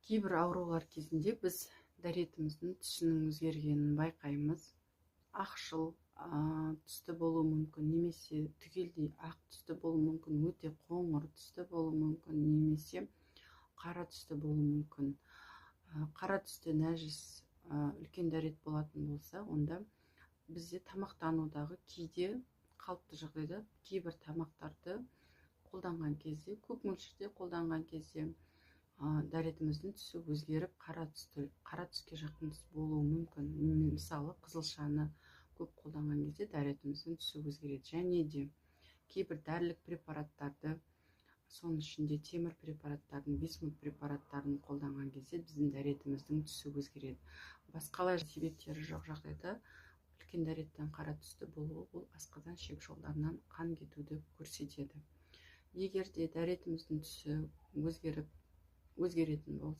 Кейбір аурулар кезінде біз дәретіміздің түсінің өзгергенін байқаймыз. Ақшыл түсті болуы мүмкін, немесе түгелдей ақ түсті болуы мүмкін, өте қоңыр түсті болуы мүмкін, немесе қара түсті болуы мүмкін. Қара түсті нәжіс үлкен дәрет болатын болса, онда бізде тамақтанудағы кейде қалыпты жағдайда кейбір тамақтарды қолданған кезде, көп мөлшерде қолданған кезде дәретіміздің түсі өзгеріп, қара түске жақын түс болуы мүмкін. Мысалы, қызылшаны көп қолданған кезде дәретіміздің түсі өзгереді. Және де кейбір дәрілік препараттарды, соның ішінде темір препараттарын, висмут препараттарын қолданған кезде біздің дәретіміздің түсі өзгереді. Басқалай себептері жоқ жағдайда үлкен дәреттен қара түсті болуы бұл асқазан ішек жолдарынан қан кетуді көрсетеді. Егер де дәретіміздің түсі өзгеретін болса,